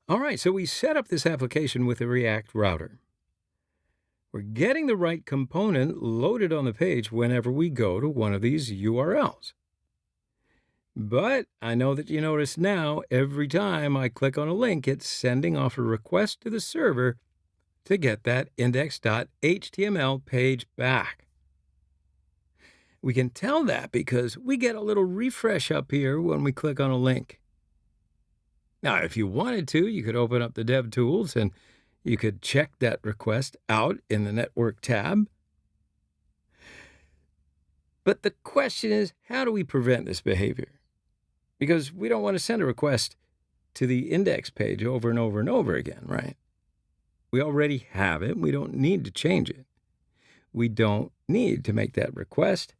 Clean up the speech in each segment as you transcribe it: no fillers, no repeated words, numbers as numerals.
All right, so we set up this application with a React router. We're getting the right component loaded on the page whenever we go to one of these URLs. But I know that you notice now, every time I click on a link, it's sending off a request to the server to get that index.html page back. We can tell that because we get a little refresh up here when we click on a link. Now, if you wanted to, you could open up the DevTools and you could check that request out in the Network tab. But the question is, how do we prevent this behavior? Because we don't want to send a request to the index page over and over and over again, right? We already have it. We don't need to change it. We don't need to make that request.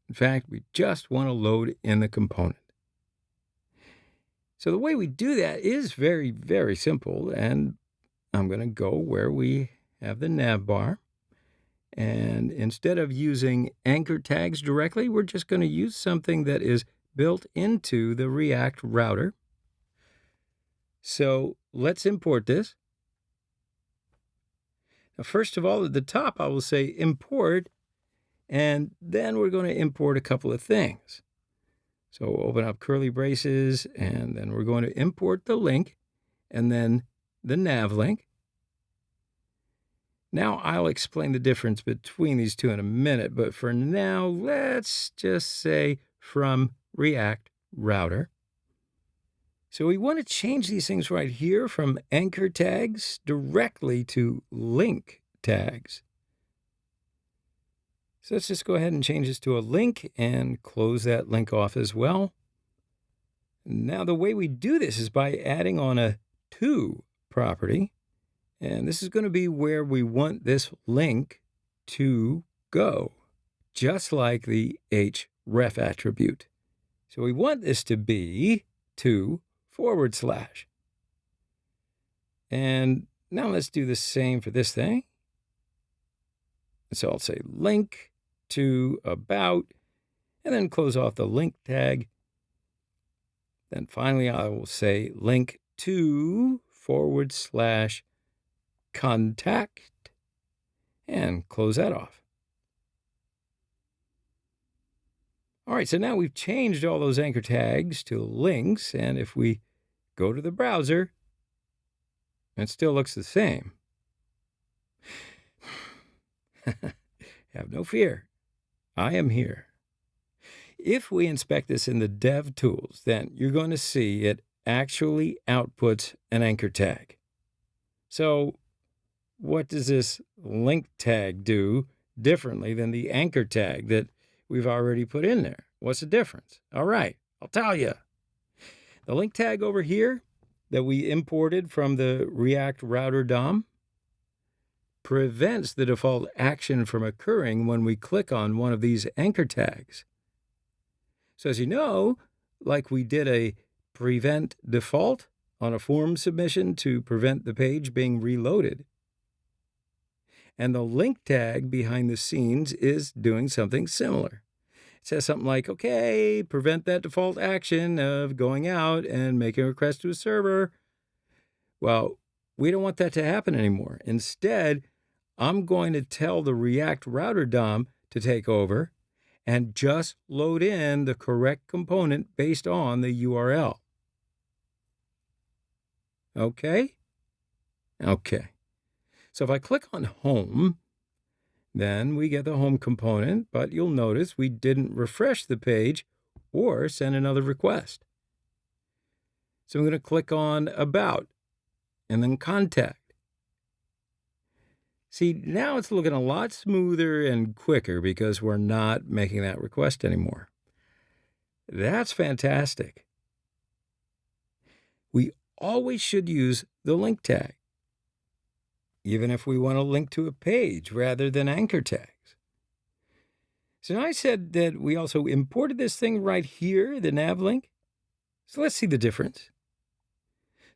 In fact, we just want to load in the component. So the way we do that is very, very simple. And I'm going to go where we have the nav bar. And instead of using anchor tags directly, we're just going to use something that is built into the React router. So let's import this. Now, first of all, at the top, I will say import, and then we're going to import a couple of things. So open up curly braces, and then we're going to import the link, and then the nav link. Now, I'll explain the difference between these two in a minute, but for now, let's just say from React router. So we want to change these things right here from anchor tags directly to link tags. So let's just go ahead and change this to a link and close that link off as well. Now, the way we do this is by adding on a to property. And this is going to be where we want this link to go, just like the href attribute. So we want this to be to /. And now let's do the same for this thing. So I'll say link to about, and then close off the link tag. Then finally, I will say link to / contact, and close that off. All right, so now we've changed all those anchor tags to links, and if we go to the browser, it still looks the same. Have no fear. I am here. If we inspect this in the DevTools, then you're going to see it actually outputs an anchor tag. So what does this link tag do differently than the anchor tag that we've already put in there? What's the difference? All right, I'll tell you. The link tag over here that we imported from the React router DOM prevents the default action from occurring when we click on one of these anchor tags. So as you know, like we did a prevent default on a form submission to prevent the page being reloaded, and the link tag behind the scenes is doing something similar. It says something like, okay, prevent that default action of going out and making a request to a server. Well, we don't want that to happen anymore. Instead, I'm going to tell the React router DOM to take over and just load in the correct component based on the URL. Okay? Okay. So if I click on home, then we get the home component, but you'll notice we didn't refresh the page or send another request. So I'm going to click on about and then contact. See, now it's looking a lot smoother and quicker because we're not making that request anymore. That's fantastic. We always should use the link tag, even if we want to link to a page rather than anchor tags. So now I said that we also imported this thing right here, the nav link. So let's see the difference.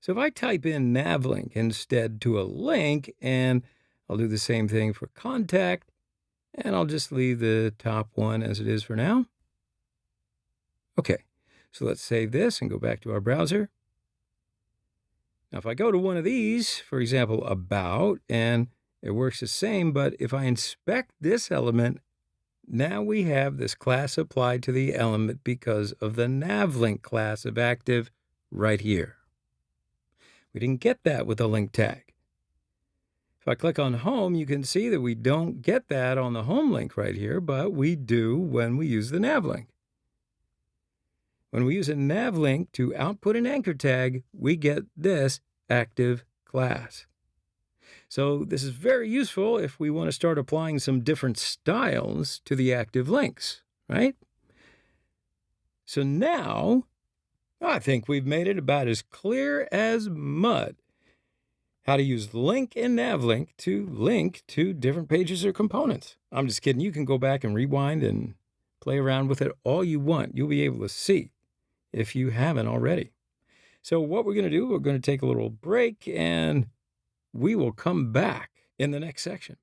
So if I type in nav link instead to a link, and I'll do the same thing for contact, and I'll just leave the top one as it is for now. Okay, so let's save this and go back to our browser. Now, if I go to one of these, for example, about, and it works the same, but if I inspect this element, now we have this class applied to the element because of the navlink class of active right here. We didn't get that with the link tag. If I click on home, you can see that we don't get that on the home link right here, but we do when we use the navlink. When we use a navlink to output an anchor tag, we get this active class. So this is very useful if we want to start applying some different styles to the active links, right? So now, I think we've made it about as clear as mud how to use link and navlink to link to different pages or components. I'm just kidding. You can go back and rewind and play around with it all you want. You'll be able to see if you haven't already. So what we're going to do, we're going to take a little break and we will come back in the next section.